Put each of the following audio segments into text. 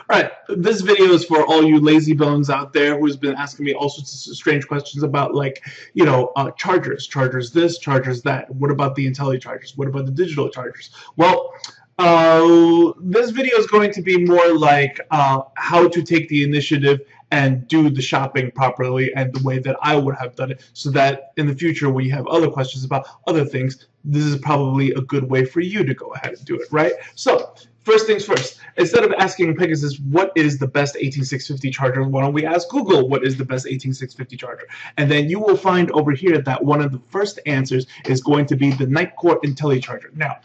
Alright, this video is for all you lazy bones out there who's been asking me all sorts of strange questions about, like, chargers. Chargers this, chargers that. What about the Intelli chargers? What about the digital chargers? Well, this video is going to be more like how to take the initiative and do the shopping properly and the way that I would have done it, so that in the future when you have other questions about other things, this is probably a good way for you to go ahead and do it, right? So, first things first, instead of asking Pegasus what is the best 18650 charger, why don't we ask Google what is the best 18650 charger? And then you will find over here that one of the first answers is going to be the Nightcore Intelli charger. Now,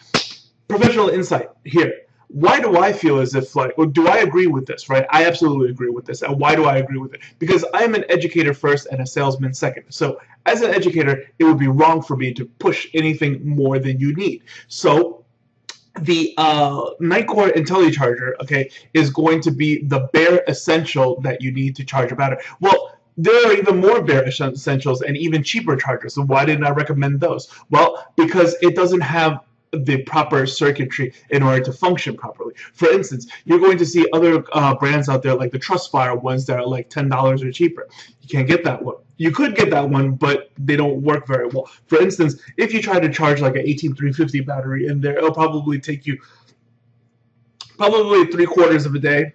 professional insight here. Why do I feel as if, like, or do I agree with this, right? I absolutely agree with this. And why do I agree with it? Because I'm an educator first and a salesman second. So as an educator, it would be wrong for me to push anything more than you need. So the Nitcore Intelli charger, okay, is going to be the bare essential that you need to charge a battery. Well, there are even more bare essentials and even cheaper chargers. So why didn't I recommend those? Well, because it doesn't have the proper circuitry in order to function properly. For instance, you're going to see other brands out there like the Trustfire ones that are like $10 or cheaper. You can't get that one. You could get that one, but they don't work very well. For instance, if you try to charge like an 18350 battery in there, it'll probably take you probably 3/4 of a day,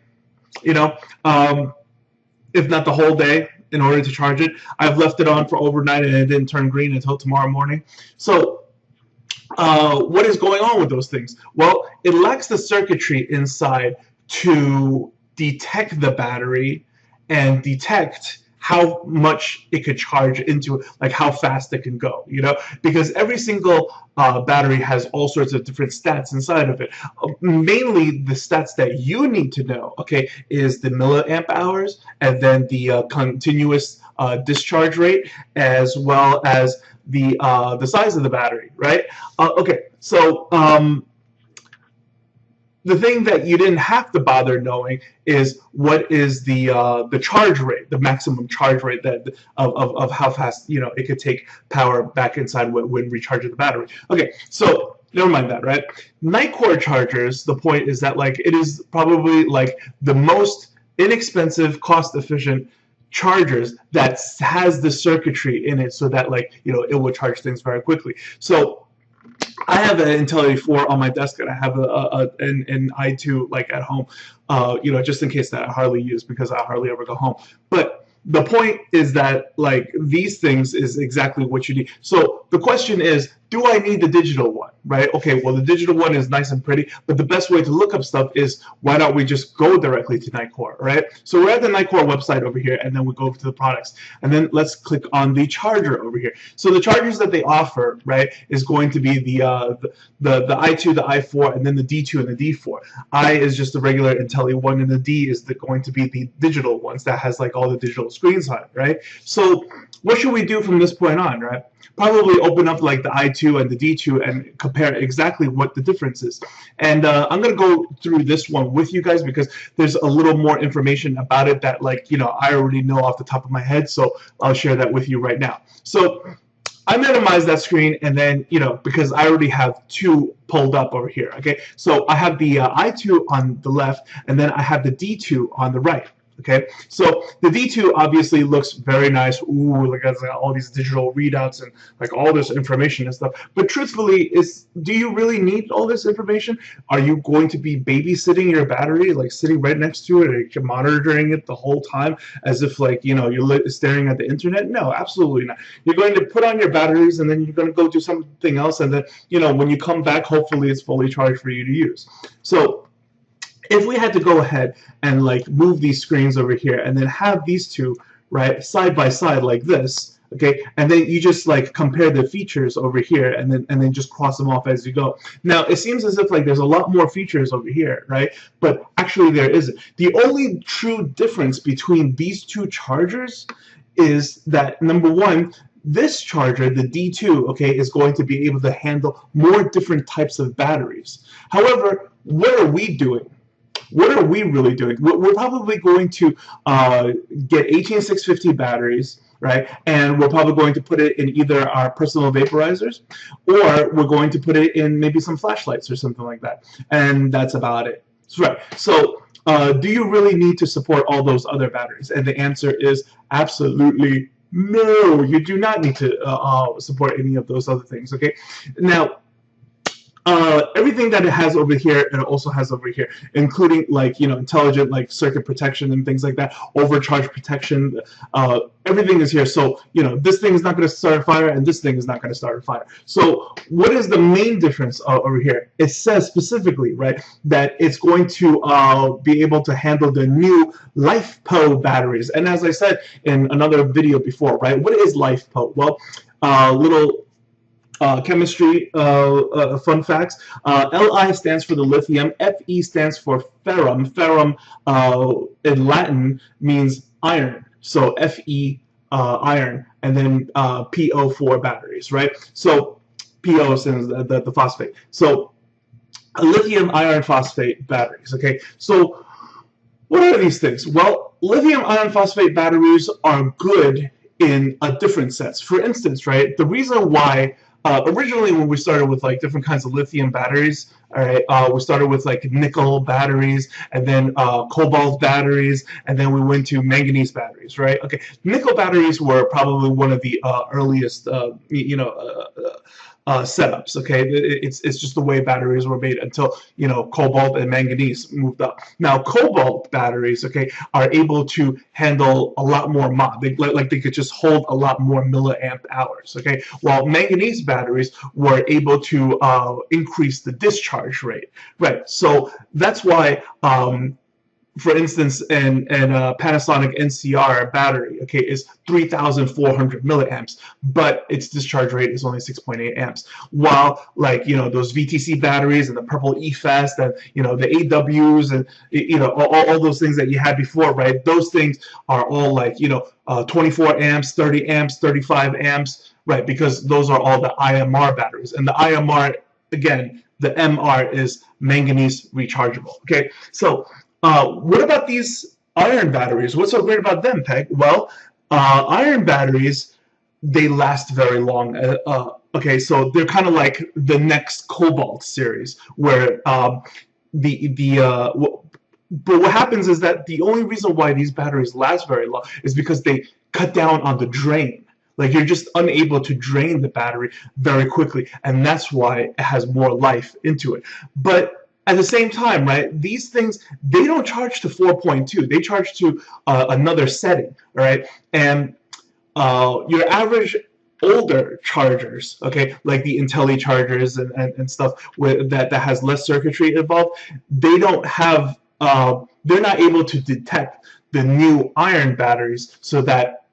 if not the whole day, in order to charge it. I've left it on for overnight and it didn't turn green until tomorrow morning. So what is going on with those things? Well, it lacks the circuitry inside to detect the battery and detect how much it could charge into, like how fast it can go, because every single battery has all sorts of different stats inside of it. Mainly the stats that you need to know, okay, is the milliamp hours and then the continuous discharge rate, as well as the size of the battery, right? Okay, so the thing that you didn't have to bother knowing is what is the charge rate, the maximum charge rate that of how fast it could take power back inside when recharging the battery. Okay, so never mind that, right? Nightcore chargers, the point is that, like, it is probably like the most inexpensive, cost-efficient chargers that has the circuitry in it, so that, like, it will charge things very quickly. So I have an Intelli 4 on my desk, and I have an i2 like at home, just in case that I hardly use because I hardly ever go home. But the point is that, like, these things is exactly what you need. So the question is, do I need the digital one, right? Okay, well, the digital one is nice and pretty, but the best way to look up stuff is, why don't we just go directly to Nitcore, right? So we're at the Nitcore website over here, and then we go over to the products, and then let's click on the charger over here. So the chargers that they offer, right, is going to be the i2, the i4, and then the D2 and the D4. I is just the regular Intelli one, and the D is going to be the digital ones that has, like, all the digital screens on it, right? So what should we do from this point on, right? Probably open up like the i2 and the D2 and compare exactly what the difference is. And I'm going to go through this one with you guys because there's a little more information about it that, like, I already know off the top of my head, so I'll share that with you right now. So I minimize that screen, and then, because I already have two pulled up over here, okay? So I have the i2 on the left, and then I have the D2 on the right. Okay, so the D2 obviously looks very nice. Ooh, like, it's got all these digital readouts and, like, all this information and stuff. But truthfully, do you really need all this information? Are you going to be babysitting your battery, like sitting right next to it and monitoring it the whole time as if, like, you're staring at the internet? No, absolutely not. You're going to put on your batteries, and then you're going to go do something else, and then, when you come back, hopefully it's fully charged for you to use. So if we had to go ahead and, like, move these screens over here and then have these two, right, side by side like this, okay, and then you just, like, compare the features over here and then just cross them off as you go. Now, it seems as if, like, there's a lot more features over here, right, but actually there isn't. The only true difference between these two chargers is that, number one, this charger, the D2, okay, is going to be able to handle more different types of batteries. However, what are we doing? What are we really doing? We're probably going to get 18650 batteries, right? And we're probably going to put it in either our personal vaporizers, or we're going to put it in maybe some flashlights or something like that. And that's about it. Right. So do you really need to support all those other batteries? And the answer is absolutely no. You do not need to support any of those other things. Okay, now. Everything that it has over here, it also has over here, including like intelligent like circuit protection and things like that, overcharge protection. Everything is here. So this thing is not going to start a fire, and this thing is not going to start a fire. So what is the main difference over here? It says specifically, right, that it's going to be able to handle the new Lifepo batteries. And as I said in another video before, right, what is Lifepo? Well, little chemistry fun facts. Li stands for the lithium. Fe stands for ferrum. Ferrum in Latin means iron. So Fe iron, and then Po for batteries, right? So Po stands the phosphate. So lithium iron phosphate batteries. Okay, so what are these things? Well, lithium iron phosphate batteries are good in a different sense. For instance, right, the reason why originally when we started with like different kinds of lithium batteries, all right, we started with like nickel batteries, and then cobalt batteries, and then we went to manganese batteries, right? Okay, nickel batteries were probably one of the earliest, setups. Okay, it's just the way batteries were made until cobalt and manganese moved up. Now cobalt batteries, okay, are able to handle a lot more they could just hold a lot more milliamp hours. Okay, while manganese batteries were able to increase the discharge rate. Right, so that's why. For instance, in Panasonic NCR battery, okay, is 3,400 milliamps, but its discharge rate is only 6.8 amps. While like those VTC batteries and the purple eFast and the AWs and all those things that you had before, right? Those things are all like 24 amps, 30 amps, 35 amps, right? Because those are all the IMR batteries, and the IMR again, the MR is manganese rechargeable. Okay, so. What about these iron batteries? What's so great about them, Peg? Well, iron batteries, they last very long. Okay, so they're kind of like the next Cobalt series, where but what happens is that the only reason why these batteries last very long is because they cut down on the drain. Like you're just unable to drain the battery very quickly, and that's why it has more life into it. But at the same time, right, these things, they don't charge to 4.2. They charge to another setting, right? And your average older chargers, okay, like the Intelli chargers and stuff that has less circuitry involved, they don't have, they're not able to detect the new iron batteries so that,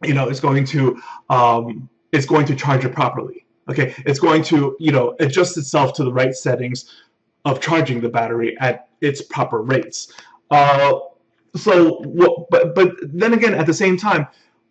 it's going to charge it properly. Okay, it's going to, adjust itself to the right settings of charging the battery at its proper rates. But then again, at the same time,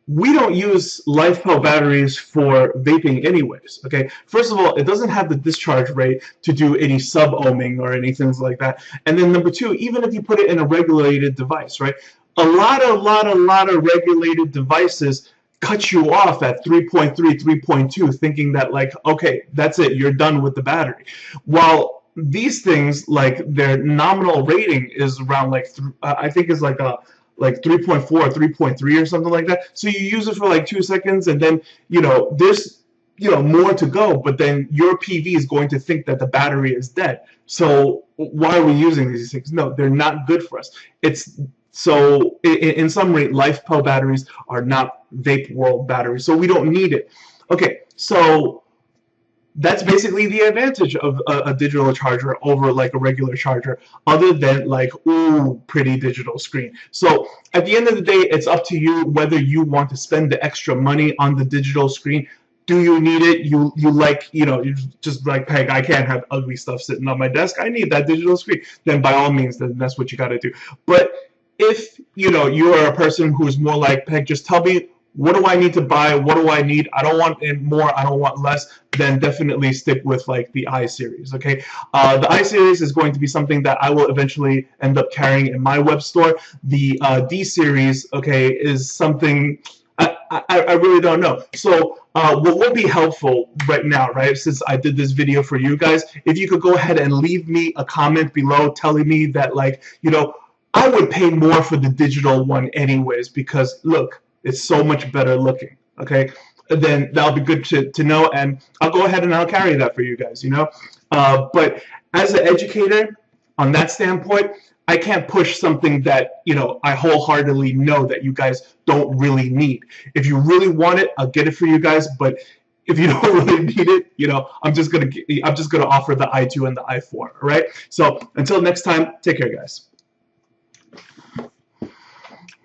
we don't use Lifepo batteries for vaping anyways. Okay, first of all, it doesn't have the discharge rate to do any sub-ohming or anything like that. And then number two, even if you put it in a regulated device, right? A lot of regulated devices cut you off at 3.3, 3.2, thinking that like, okay, that's it, you're done with the battery. While these things, like their nominal rating is around like I think it's like 3.4 or 3.3 or something like that. So you use it for like 2 seconds, and then there's more to go, but then your PV is going to think that the battery is dead. So why are we using these things? No, they're not good for us. It's so in summary, Lifepo batteries are not vape world batteries, so we don't need it. Okay, so that's basically the advantage of a digital charger over like a regular charger, other than like, ooh, pretty digital screen. So at the end of the day, it's up to you whether you want to spend the extra money on the digital screen. Do you need it? You like, you just like, Peg, I can't have ugly stuff sitting on my desk. I need that digital screen. Then by all means, then that's what you got to do. But if you are a person who's more like, Peg, just tell me, what do I need to buy? What do I need? I don't want more. I don't want less. Then definitely stick with like the I series. Okay, the I series is going to be something that I will eventually end up carrying in my web store. The D series, okay, is something I really don't know. So what would be helpful right now, right? Since I did this video for you guys, if you could go ahead and leave me a comment below telling me that, like, I would pay more for the digital one anyways, because look, it's so much better looking. Okay, then that'll be good to know, and I'll go ahead and I'll carry that for you guys. But as an educator, on that standpoint, I can't push something that I wholeheartedly know that you guys don't really need. If you really want it, I'll get it for you guys. But if you don't really need it, I'm just gonna offer the i2 and the i4. All right. So until next time, take care, guys.